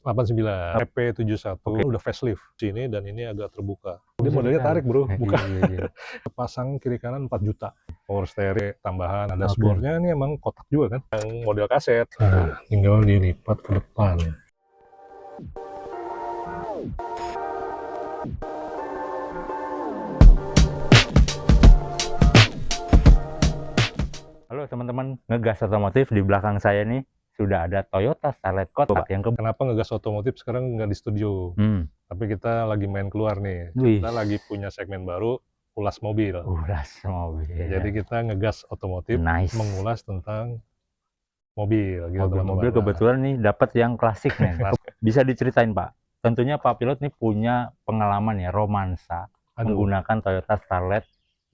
89 EP71 Oke. udah facelift sini dan ini agak terbuka. Ini Bisa modelnya ditarik. tarik bro, bukan Iya. pasang kiri kanan 4 juta. Power steering tambahan, ada Oke. dashboardnya ini emang kotak juga kan, yang model kaset. Nah, tinggal dilipat ke depan. Halo teman-teman, Ngegas Otomotif. Di belakang saya nih sudah ada Toyota Starlet kotak yang Kenapa Ngegas Otomotif sekarang nggak di studio? Tapi kita lagi main keluar nih. Wih. Kita lagi punya segmen baru, ulas mobil. Ulas mobil. Jadi kita Ngegas Otomotif Nice. mengulas tentang mobil gitu Mobil-mobil teman-teman. kebetulan nih dapat yang klasik nih. Bisa diceritain Pak? Tentunya Pak Pilot nih punya pengalaman ya, romansa menggunakan Toyota Starlet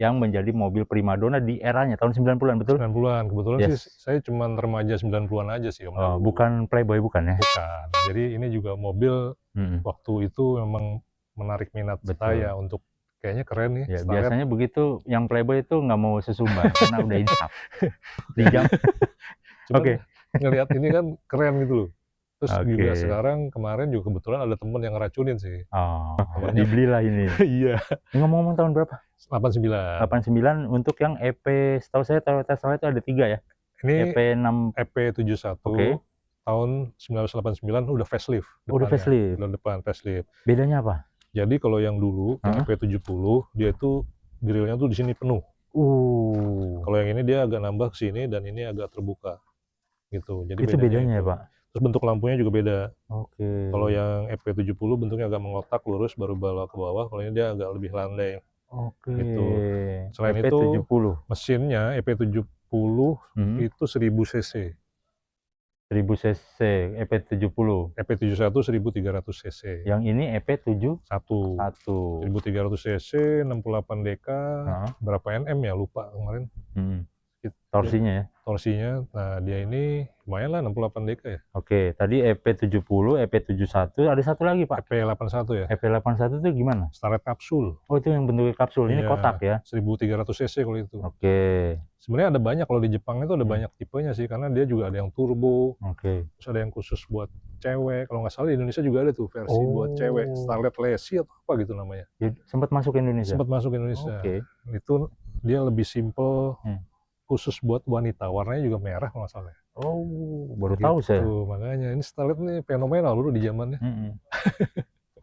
yang menjadi mobil primadona di eranya tahun 90-an, betul? 90-an. Kebetulan Yes. sih saya cuman remaja 90-an aja sih Om. Oh, bukan playboy bukan ya? Bukan. Jadi ini juga mobil waktu itu memang menarik minat saya untuk kayaknya keren nih. Ya, Starlet. biasanya begitu yang playboy itu nggak mau sesumbar karena udah insaf. Di jam. Oke. Ngelihat ini kan keren gitu loh. Terus juga Oke. sekarang kemarin juga kebetulan ada temen yang ngeracunin sih. Oh, Namanya dibelilah ini. iya. Ngomong-ngomong tahun berapa? 89. 89 untuk yang EP, setahu saya Toyota Starlet itu ada 3 ya. Ini EP6. EP71 Oke. tahun 1989 udah facelift. Udah facelift. Udah depan facelift. Bedanya apa? Jadi kalau yang dulu yang EP70 dia itu grillnya tuh di sini penuh. Kalau yang ini dia agak nambah ke sini dan ini agak terbuka. Gitu. Jadi itu bedanya ya, Pak? Terus bentuk lampunya juga beda. Oke. Kalau yang EP70 bentuknya agak mengotak lurus baru bala ke bawah, kalau ini dia agak lebih landai. Oke. Gitu. Selain EP70. itu mesinnya EP70 itu 1000 cc. 1000 cc EP70. EP71 1300 cc. Yang ini EP71. 1300 cc, 68 dk, berapa Nm ya lupa kemarin. Torsinya ya? Torsinya, nah dia ini lumayan lah 68 dk ya. Oke, tadi EP70, EP71, ada satu lagi Pak? EP81 ya. EP81 itu gimana? Starlet kapsul. Oh itu yang bentuknya kapsul, ini kotak ya? 1300 cc kalau itu. Oke. Sebenarnya ada banyak, kalau di Jepang itu ada banyak tipenya sih, karena dia juga ada yang turbo. Oke. Terus ada yang khusus buat cewek, kalau nggak salah di Indonesia juga ada tuh versi buat cewek, Starlet Lesi atau apa gitu namanya. Sempat masuk ke Indonesia? Sempat masuk ke Indonesia. Oke. Itu dia lebih simple, khusus buat wanita, warnanya juga merah kalau nggak salah. Oh, baru tahu saya. Makanya ini Starlet nih fenomenal dulu di zamannya.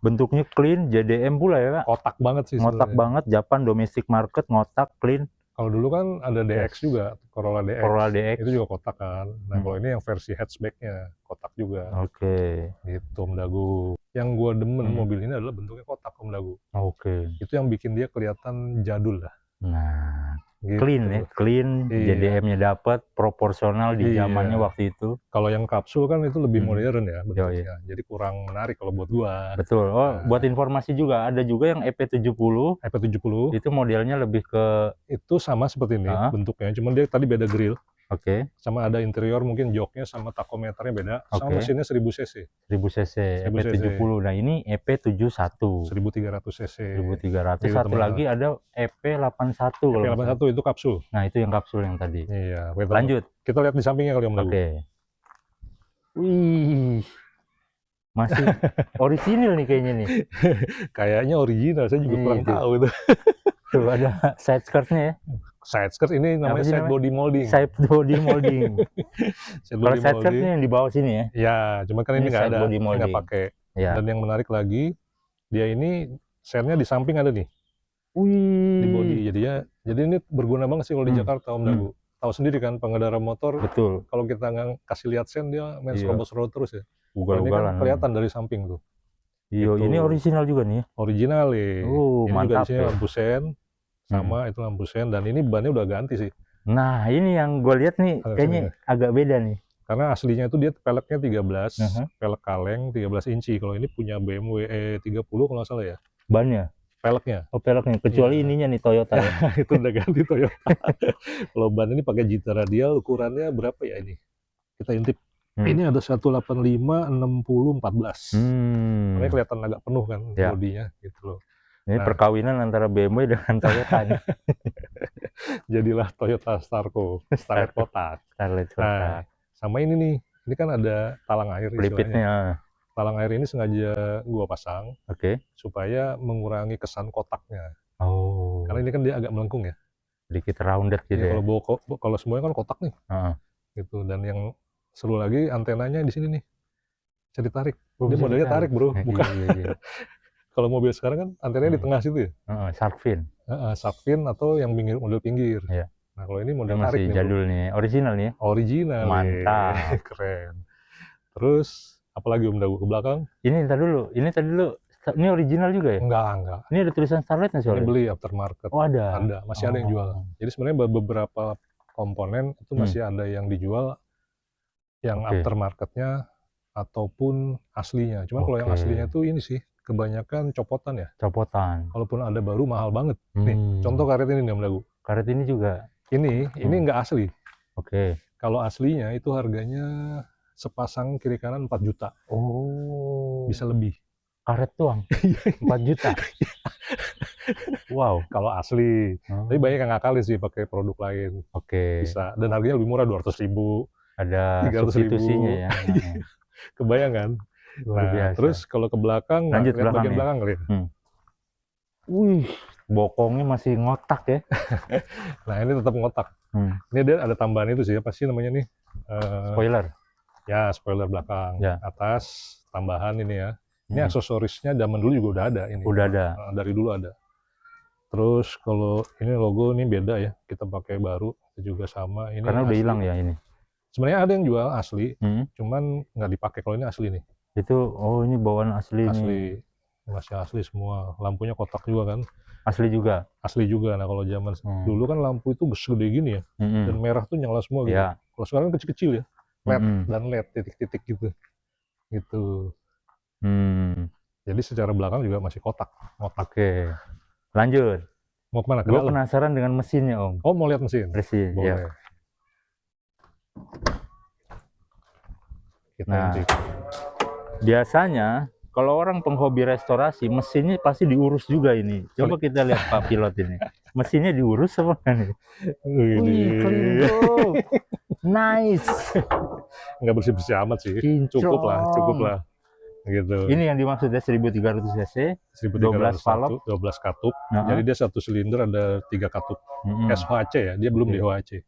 Bentuknya clean, JDM pula ya Kak? Kotak banget sih ngotak sebenarnya. Banget, Japan domestic market, ngotak, clean. Kalau dulu kan ada DX juga, Corolla DX. Corolla DX. Itu juga kotak kan. Nah kalau ini yang versi hatchbacknya, kotak juga. Oke. Gitu Om Dagu. Yang gue demen mobil ini adalah bentuknya kotak Om Dagu. Oke. Itu yang bikin dia kelihatan jadul lah. Nah, gitu. clean ya, clean, JDM-nya dapat, proporsional di zamannya waktu itu. Kalau yang kapsul kan itu lebih modern ya bentuknya, jadi kurang menarik kalau buat gua. Betul. Oh, buat informasi juga, ada juga yang EP70. EP70 itu modelnya lebih ke, itu sama seperti ini bentuknya, cuman dia tadi beda grill. Oke. Sama ada interior, mungkin joknya sama takometernya beda. Sama mesinnya 1000 cc. 1000 cc, EP70. Nah ini EP71. 1300 cc. 1300. Satu lagi ada EP81. EP81 itu kapsul. Nah itu yang kapsul yang tadi. Iya. Lanjut. Kita lihat di sampingnya kali Om Dagu. Oke. Wih. Masih orisinil nih kayaknya nih. Kayaknya original, saya juga kurang tahu itu. Tuh ada side skirtnya ya. Side skirt ini namanya side body molding. Side body molding. Kalau side skirtnya yang di bawah sini ya? Ya, cuma kan ini nggak ada, nggak pakai. Ya. Dan yang menarik lagi, dia ini sernya di samping ada nih. Wih. Di body, jadi ini berguna banget sih kalau di Jakarta Om Dagu. Tahu sendiri kan pengendara motor. Betul. Kalau kita nggak kasih lihat sen dia main serobot-serobot terus ya. Ugal-ugalan. Ini kan kelihatan dari samping tuh. Iya, ini original juga nih. Original nih. Ini mantap. Juga di sini ya. lampu sen. Sama itu lampu sen, dan ini bannya udah ganti sih. Nah ini yang gue lihat nih kayaknya agak beda nih. Karena aslinya itu dia peleknya 13, pelek kaleng 13 inci. Kalau ini punya BMW E30 kalau nggak salah ya. Bannya? Peleknya. Oh peleknya, kecuali ininya nih Toyota ya. Itu udah ganti Toyota. Kalau ban ini pakai Gita radial, ukurannya berapa ya ini? Kita intip. Ini ada 185 60 14. Makanya kelihatan agak penuh kan bodinya gitu loh. Ini perkawinan antara BMW dengan Toyota nih. Jadilah Toyota Starco, Starlet kotak. Starlet kotak. Nah, sama ini nih, ini kan ada talang air. Pelipitnya. talang air ini sengaja gua pasang Oke. supaya mengurangi kesan kotaknya. Oh. Karena ini kan dia agak melengkung ya. Sedikit rounded gitu Ya, ya. kalau semuanya kan kotak nih. Heeh. Gitu. Dan yang seru lagi antenanya di sini nih. Bisa ditarik. Oh, Dia bisa modelnya tarik, Bro. Bukan. Iya, iya. Kalau mobil sekarang kan antenanya di tengah situ ya. Heeh, shark fin. Shark fin atau yang model pinggir. Iya. Nah, kalau ini Ini model masih tarik nih, Bro. jadul nih, original nih. Original Mantap. nih. Keren. Terus apalagi Om Dagu ke belakang? Ini tadi dulu. Ini original juga ya? Enggak. Ini ada tulisan Starlet nggak Ini soalnya? beli aftermarket. Oh, ada. Masih ada yang jual. Jadi sebenarnya beberapa komponen itu masih ada yang dijual yang aftermarketnya ataupun aslinya. Cuman kalau yang aslinya itu ini sih kebanyakan copotan ya. Copotan. Kalaupun ada baru mahal banget. Nih, contoh karet ini nih Om Dagu. Karet ini juga. Ini nggak asli. Oke. Kalau aslinya itu harganya sepasang kiri kanan 4 juta. Oh. Bisa lebih. Karet doang 4 juta. Wow. Kalau asli. Tapi banyak yang ngakalin sih pakai produk lain. Oke. Bisa. Dan harganya lebih murah, 200.000. Ada 300.000. substitusinya ya. Kebayang kan? Luar biasa. Terus kalau ke belakang, lanjut bagian belakang kali. Wih, bokongnya masih ngotak ya. Nah, ini tetap ngotak. Ini dia ada tambahan itu sih, apa sih namanya nih? Spoiler. Ya, spoiler belakang. Ya. Atas tambahan ini ya. Ini aksesorisnya zaman dulu juga udah ada ini. Udah ada. Dari dulu ada. Terus kalau ini logo ini beda ya, kita pakai baru, itu juga sama. Ini karena udah hilang ya ini. Sebenarnya ada yang jual asli, cuman nggak dipakai. Kalau ini asli nih. Itu, oh ini bawaan asli. Asli, masih asli semua. Lampunya kotak juga kan. Asli juga. Asli juga. Nah kalau zaman dulu kan lampu itu gede gini ya, dan merah tuh nyala semua gitu. Ya. Kalau sekarang kecil-kecil ya, LED dan LED titik-titik gitu. Gitu. Jadi secara belakang juga masih kotak. Oke. Lanjut. Mau kemana? Gue penasaran dengan mesinnya Om. Oh, mau lihat mesin? Mesin, boleh. Ya. Nah, biasanya kalau orang penghobi restorasi, mesinnya pasti diurus juga ini. Coba kita lihat Pak Pilot ini. Mesinnya diurus apa nih? Wih, clean. Nice. Nggak bersih-bersih amat sih. Cukup lah. Gitu. Ini yang dimaksudnya 1300 cc, 12 valve, 12 katup. Jadi dia satu silinder ada 3 katup. SHC ya, dia belum DHC.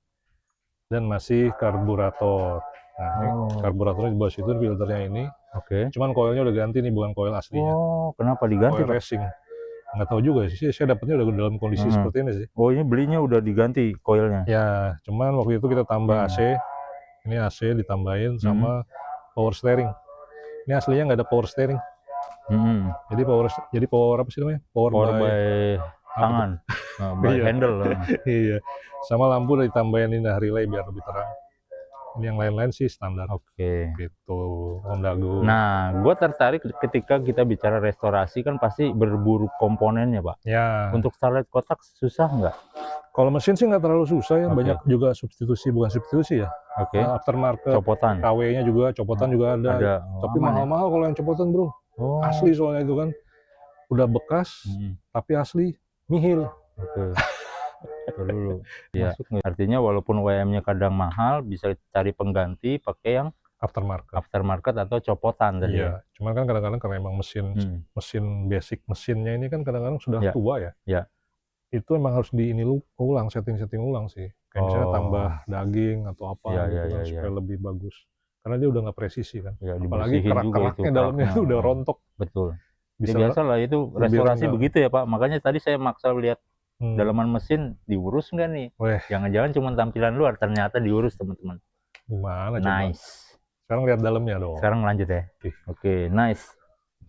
Dan masih karburator. Nah, ini karburatornya di bawah situ, filternya ini. Cuman koilnya udah ganti nih, bukan koil aslinya. Oh, kenapa diganti? Koil racing. Nggak tahu juga sih, saya dapetnya udah dalam kondisi seperti ini sih. Oh, ini belinya udah diganti koilnya? Ya, cuman waktu itu kita tambah AC. Ini AC ditambahin sama power steering. Ini aslinya nggak ada power steering. Jadi power apa sih namanya? Power by tangan. By handle. Iya. Sama lampu udah ditambahin ini relay biar lebih terang. Ini yang lain-lain sih standar. Oke. Gitu, Om Dagu. Nah, gue tertarik ketika kita bicara restorasi kan pasti berburu komponennya, Pak. Ya. Untuk Starlet kotak susah nggak? Kalau mesin sih nggak terlalu susah ya, banyak juga substitusi, bukan substitusi ya. Aftermarket. Copotan. KW-nya juga, copotan juga ada. Tapi mahal-mahal kalau yang copotan, Bro. Asli soalnya itu kan. Udah bekas, tapi asli, nihil. Oke. Dulu. Ya, artinya walaupun WM-nya kadang mahal, bisa cari pengganti pakai yang aftermarket atau copotan tadi. Iya, cuman kan kadang-kadang karena emang mesin basic mesinnya ini kan kadang-kadang sudah tua ya. Ya. Itu emang harus ulang, setting ulang sih. Kayak misalnya tambah daging atau apa gitu kan, supaya lebih bagus. Karena dia udah nggak presisi kan. Ya, apalagi kerak-keraknya dalamnya itu udah rontok. Betul. Biasa lah itu restorasi begitu ya Pak. Makanya tadi saya maksa lihat dalaman mesin diurus nggak nih? Jangan-jangan cuma tampilan luar, ternyata diurus teman-teman. Gimana coba? Nice. Sekarang lihat dalamnya dong. Sekarang lanjut ya. Oke, nice.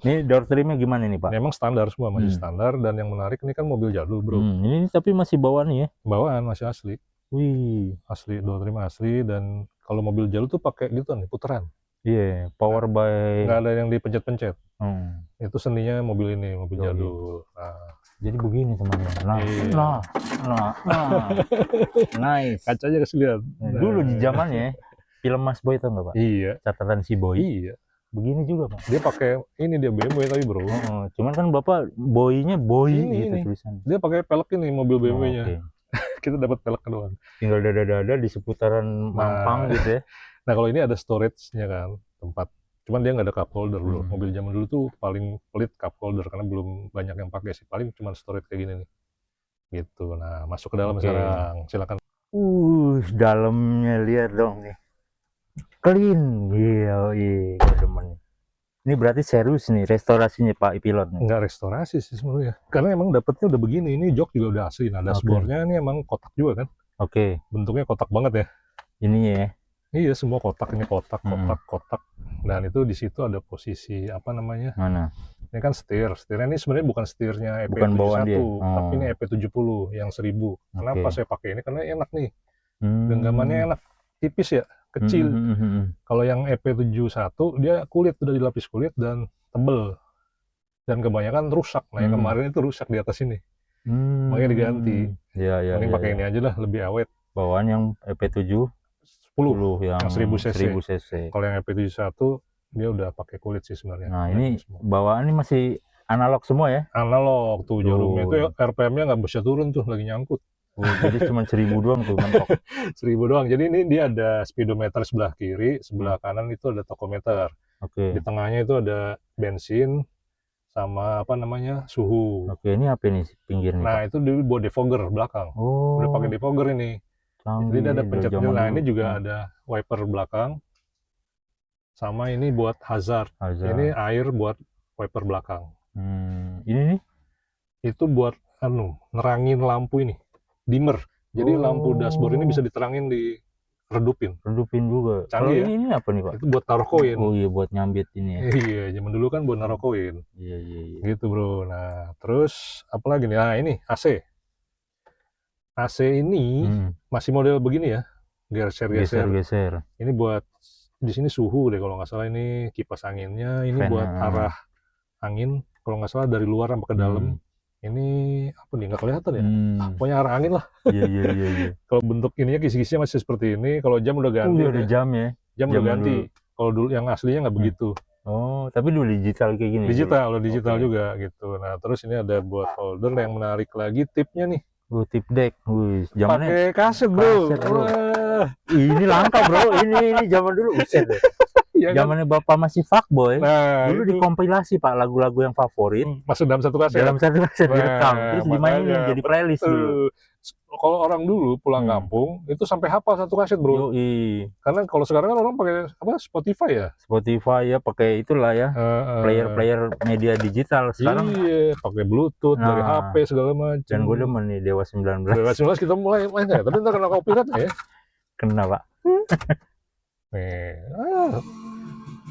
Ini door trimnya gimana nih Pak? Memang standar semua, masih standar. Dan yang menarik ini kan mobil jadul Bro. Ini tapi masih bawaan ya? Bawaan, masih asli. Wih. Asli, door trim asli. Dan kalau mobil jadul tuh pakai gitu nih, puteran. Iya, power by... Nggak ada yang dipencet-pencet. Itu seninya mobil ini, mobil jadul. Jadi begini teman-teman. Nah. Nice. Kacanya kasih lihat. Dulu di zamannya film Mas Boy itu nggak Pak? Iya. Catatan si Boy. Iya. Begini juga Pak. Dia pakai ini, dia BMW tapi Bro. Cuman kan Bapak Boy-nya Boy gitu tulisannya. Dia pakai pelek ini mobil BMW-nya. Kita dapat pelek doang. Tinggal dada-dada di seputaran Mampang gitu ya. Nah kalau ini ada storage-nya kan, tempat Cuman dia nggak ada cup holder bro. Hmm. Mobil zaman dulu tuh paling pelit cup holder karena belum banyak yang pakai sih. Paling cuma storage kayak gini nih. Gitu. Nah, masuk ke dalam Oke. sekarang. Silakan. Dalamnya lihat dong nih. Clean. Iya, gue demen. Ini berarti serius nih restorasinya Pak Pilot nih. Nggak restorasi sih sebenarnya. Karena emang dapetnya udah begini. Ini jok juga udah asli. Nah, dashboardnya ini emang kotak juga kan. Oke. Bentuknya kotak banget ya. Ini ya. Iya, semua kotak. Ini kotak, Hmm. kotak. Dan itu di situ ada posisi apa namanya? Mana? Ini kan setir. Setirnya ini sebenarnya bukan setirnya Bukan bawaan dia. EP71, tapi ini EP70 yang 1000. Kenapa Oke. saya pakai ini? Karena enak nih. Hmm. Genggamannya enak. Tipis ya, kecil. Kalau yang EP71 dia kulit, udah dilapis kulit dan tebel. Dan kebanyakan rusak. Nah, yang kemarin itu rusak di atas ini. Makanya diganti. Iya. Mending pakai ini aja lah, lebih awet. Bawaan yang EP70 10 yang 1000 cc. 1000 cc. Kalau yang EP71 dia udah pakai kulit sih sebenarnya. Nah, ini bawaan ini masih analog semua ya? Analog tuh jarumnya itu RPM-nya nggak bisa turun tuh, lagi nyangkut. Jadi cuma 1000 doang tuh mentok. 1000 doang. Jadi ini dia ada speedometer sebelah kiri, sebelah kanan itu ada tachometer. Oke. Di tengahnya itu ada bensin sama apa namanya suhu. Oke, ini apa nih pinggirnya? Nah, itu dia buat defogger belakang. Udah pakai defogger ini. Jadi dia ada pencet. Nah, ini juga ada wiper belakang. Sama ini buat hazard. Ini air buat wiper belakang. Ini nih? Itu buat nerangin lampu ini. Dimmer. Jadi lampu dashboard ini bisa diterangin redupin juga. Canggih ya? Ini apa nih Pak? Itu buat taruh koin. Oh iya, buat nyambit ini ya. Iya, zaman dulu kan buat naruh koin. Iya. Gitu bro. Nah, terus apa lagi nih? Nah, ini AC. AC ini masih model begini ya. Geser. Ini buat di sini suhu deh kalau nggak salah, ini kipas anginnya. Ini buat arah angin kalau nggak salah dari luar sampai ke dalam. Ini apa nih, nggak kelihatan ya? Pokoknya arah angin lah. Iya. Kalau bentuk ininya kisi-kisinya masih seperti ini. Kalau jam udah ganti. Udah jam ya? Jam udah ganti. Kalau dulu yang aslinya nggak begitu. Oh, tapi dulu digital kayak gini? Digital juga gitu. Nah, terus ini ada buat holder yang menarik lagi, tipnya nih. Tip deck. Pakai kaset bro. Wah. Ini langka bro. Ini zaman dulu. Buset deh. Zamannya Bapak masih fuckboy. Nah, dulu dikompilasi Pak lagu-lagu yang favorit. Masuk dalam satu kaset. Direkam. Terus dimainin jadi playlist dulu. Kalau orang dulu pulang kampung itu sampai hafal satu kaset bro. Karena kalau sekarang kan orang pakai apa, Spotify ya. Spotify ya, pakai itulah ya. Player media digital sekarang. Iya, pakai Bluetooth dari HP segala macam. Dan gue demen nih Dewa 19. Dewa 19 kita mulai main ya. Tapi ntar kena copyright ya. Kena Pak.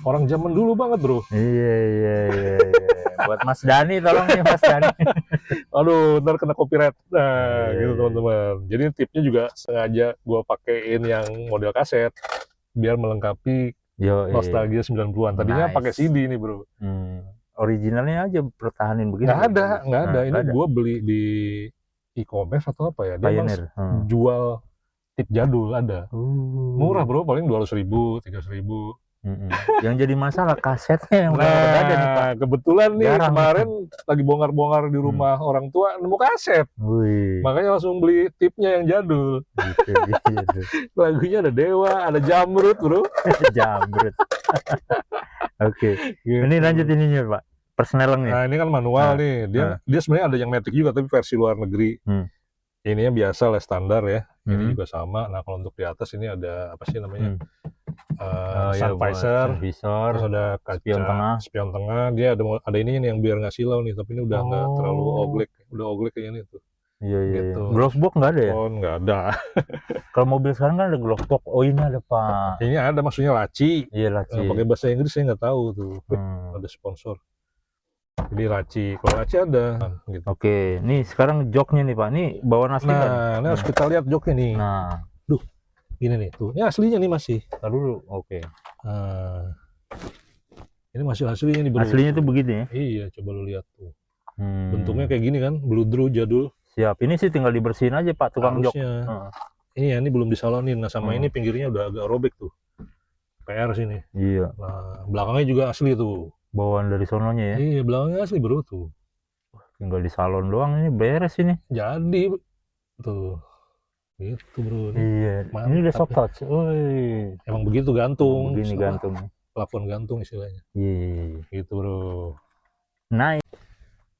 Orang zaman dulu banget bro. Iya. Buat Mas Dani, tolong nih Mas Dani. Aduh, ntar kena copyright. Nah, gitu teman-teman. Jadi tipnya juga sengaja gua pakein yang model kaset biar melengkapi nostalgia 90-an. Tadinya pakai CD nih bro. Originalnya aja pertahanin begini. Nggak ada. Ini gua beli di e-commerce atau apa ya? Dia jual tip jadul ada. Murah bro, paling 200.000, 300.000. Yang jadi masalah kasetnya yang ada nih Pak. Kebetulan nih kemarin lagi bongkar-bongkar di rumah orang tua, nemu kaset. Makanya langsung beli tipnya yang jadul. Gitu. Lagunya ada Dewa, ada Jamrut bro. Jamrut. Oke. Gitu. Ini lanjut ininya Pak. Persneleng nih. Nah ini kan manual nih. Dia sebenarnya ada yang matic juga tapi versi luar negeri. Ininya biasa lah, standar ya. Ini juga sama. Nah kalau untuk di atas ini ada apa sih namanya? Sun visor, terus ada kaca spion tengah. Dia ada ininya nih yang biar nggak silau nih, tapi ini udah nggak terlalu oglek kayaknya nih tuh. Iya. Gitu. Glove box nggak ada ya? Oh nggak ada. Kalau mobil sekarang kan ada glove box. Oh ini ada Pak. Ini ada, maksudnya laci. Iya laci. Pakai bahasa Inggris saya nggak tahu tuh. Ada sponsor. Jadi laci. Kalau laci ada. Gitu. Oke, nih sekarang joknya nih Pak. Nih bawaan asli kan? Nah, ini harus kita lihat joknya nih. Nah. Gini nih tuh, ini aslinya nih masih. Tar dulu, oke. Ini masih aslinya nih bro. Aslinya tuh begini ya? Iya, coba lu lihat tuh. Bentuknya kayak gini kan, bludru jadul. Siap, ini sih tinggal dibersihin aja Pak, tukang jok. Iya, ini belum disalonin. Nah sama ini pinggirnya udah agak robek tuh. PR sini. Iya. Nah, belakangnya juga asli tuh. Bawaan dari sononya ya? Iya, belakangnya asli bro tuh. Tinggal di salon doang, ini beres ini. Jadi tuh. Gitu bro. Iya. Mantap. Ini udah soft touch. Emang begitu gantung. Begini gantung. plafon gantung istilahnya. Iya. Gitu bro. Nah,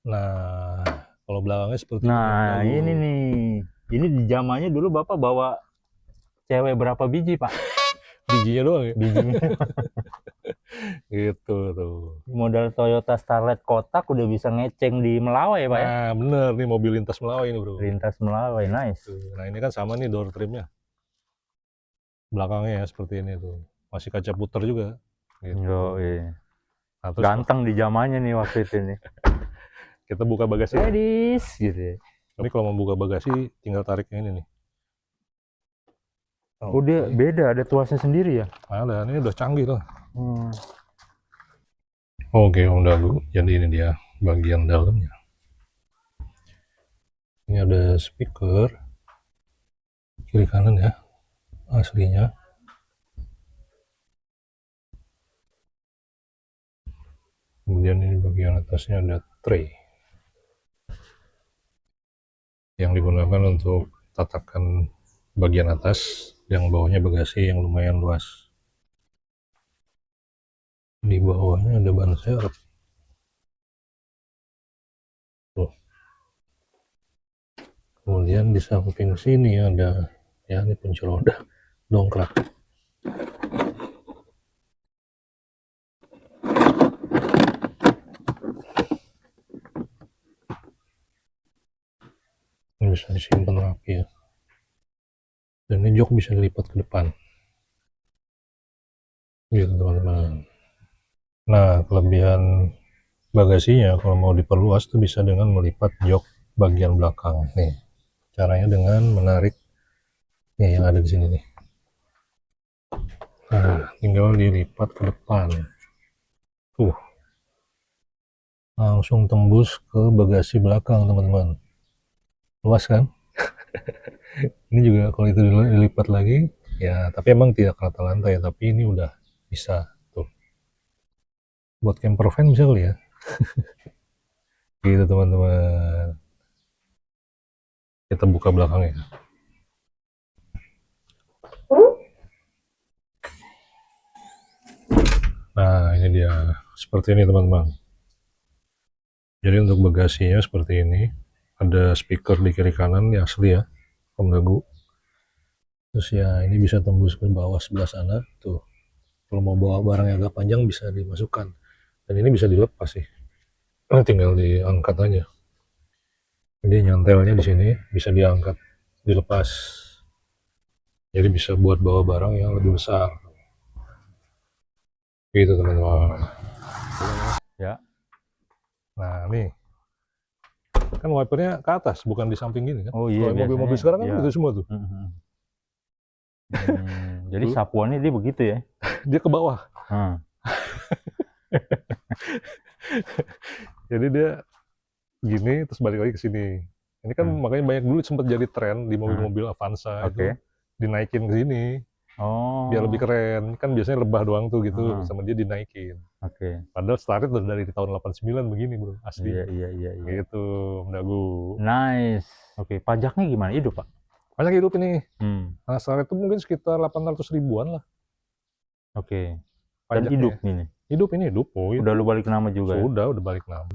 Nah, kalau belakangnya seperti ini. nah bagus. ini nih. Ini di zamannya dulu Bapak bawa cewek berapa biji, Pak? Bijinya doang ya? Bijinya. Gitu tuh. Modal Toyota Starlet kotak udah bisa ngeceng di Melawai, Pak ya? Nah, bener nih mobil lintas Melawai ini bro. Lintas Melawai, nice. Nah, ini kan sama nih door trimnya. Belakangnya ya seperti ini tuh. Masih kaca puter juga. Gitu. Iya. Nah, terus Ganteng di zamannya nih waktu itu nih. kita buka bagasi. Ladies, gitu ya. Ini kalau mau buka bagasi tinggal tariknya ini nih. Oh, dia beda, ada tuasnya sendiri ya? Ada, ini udah canggih lah. Hmm. Oke, Om Dagu. Jadi ini dia bagian dalamnya. Ini ada speaker kiri kanan ya, aslinya. Kemudian ini bagian atasnya ada tray yang digunakan untuk tatakan bagian atas, yang bawahnya bagasi yang lumayan luas. Di bawahnya ada ban serep. Tuh. Kemudian di samping sini ada, ya ini kunci roda, dongkrak. Ini bisa disimpan rapi ya. Dan ini jok bisa dilipat ke depan. Gitu teman-teman. Nah, kelebihan bagasinya kalau mau diperluas tuh bisa dengan melipat jok bagian belakang. Nih, caranya dengan menarik nih yang ada di sini nih. Nah, tinggal dilipat ke depan. Langsung tembus ke bagasi belakang, teman-teman. Luas kan? Ini juga kalau itu dilipat lagi, ya tapi emang tidak rata lantai, tapi ini udah bisa tuh. Buat camper van bisa kali ya. Gitu teman-teman. Kita buka belakangnya. Nah, ini dia. Seperti ini teman-teman. Jadi untuk bagasinya seperti ini. Ada speaker di kiri kanan, ya asli ya, Om Dagu. Terus ya ini bisa tembus ke bawah sebelah sana. Tuh. Kalau mau bawa barang yang agak panjang bisa dimasukkan. Dan ini bisa dilepas sih. Tinggal diangkat aja. Jadi nyantelnya di sini bisa diangkat, dilepas. Jadi bisa buat bawa barang yang lebih besar. Gitu teman-teman. Ya. Nah nih, kan wipernya ke atas, bukan di samping gini kan? Oh iya, kalau mobil-mobil sekarang kan iya. gitu semua tuh. Jadi sapuannya dia begitu ya? Dia ke bawah. Jadi dia gini terus balik lagi ke sini. Ini kan makanya banyak dulu sempat jadi tren di mobil-mobil Avanza itu dinaikin ke sini. Biar lebih keren. Kan biasanya lebah doang tuh gitu, sama dia dinaikin. Padahal startnya dari tahun 89 begini bro, asli. Iya. Gitu, Om Dagu. Nice. Oke, pajaknya gimana? Hidup Pak? Pajak hidup ini. Nah, start itu mungkin sekitar 800 ribuan lah. Oke. Dan hidup ini? Hidup ini hidup. Oh, udah lu balik nama juga ya? Udah balik nama.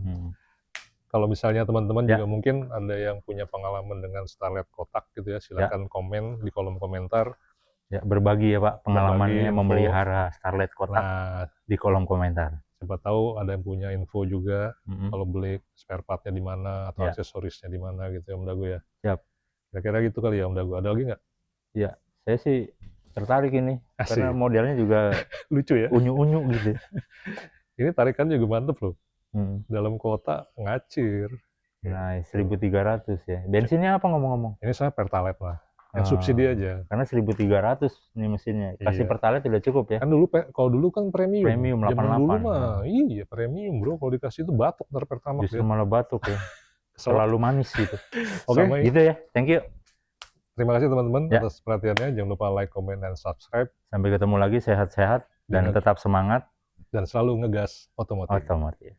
Kalau misalnya teman-teman juga mungkin ada yang punya pengalaman dengan Starlet kotak gitu ya, silakan komen di kolom komentar. Ya, berbagi ya Pak pengalamannya memelihara Starlet kotak di kolom komentar. Siapa tahu ada yang punya info juga kalau beli spare partnya di mana atau aksesorisnya di mana gitu ya Om Dagu ya. Siap. Kira-kira gitu kali ya Om Dagu. Ada lagi nggak? Iya, saya sih tertarik ini. Karena modelnya juga lucu ya. Unyu-unyu gitu. Ini tarikan juga mantep loh. Dalam kota ngacir. Nah, 1.300 ya. Bensinnya apa ngomong-ngomong? Ini saya Pertalite lah. Yang subsidi aja. Karena 1.300 nih mesinnya. Kasih Pertalite udah cukup ya. Kan dulu kalau dulu kan premium. Premium 88. Zaman dulu mah iya premium bro. Kalau dikasih itu batuk dari Pertamax. Justru malah batuk ya. Selalu manis gitu. Oke, gitu ya. Thank you. Terima kasih teman-teman atas perhatiannya. Jangan lupa like, comment, dan subscribe. Sampai ketemu lagi, sehat-sehat dan tetap semangat. Dan selalu ngegas otomotif. Otomotif.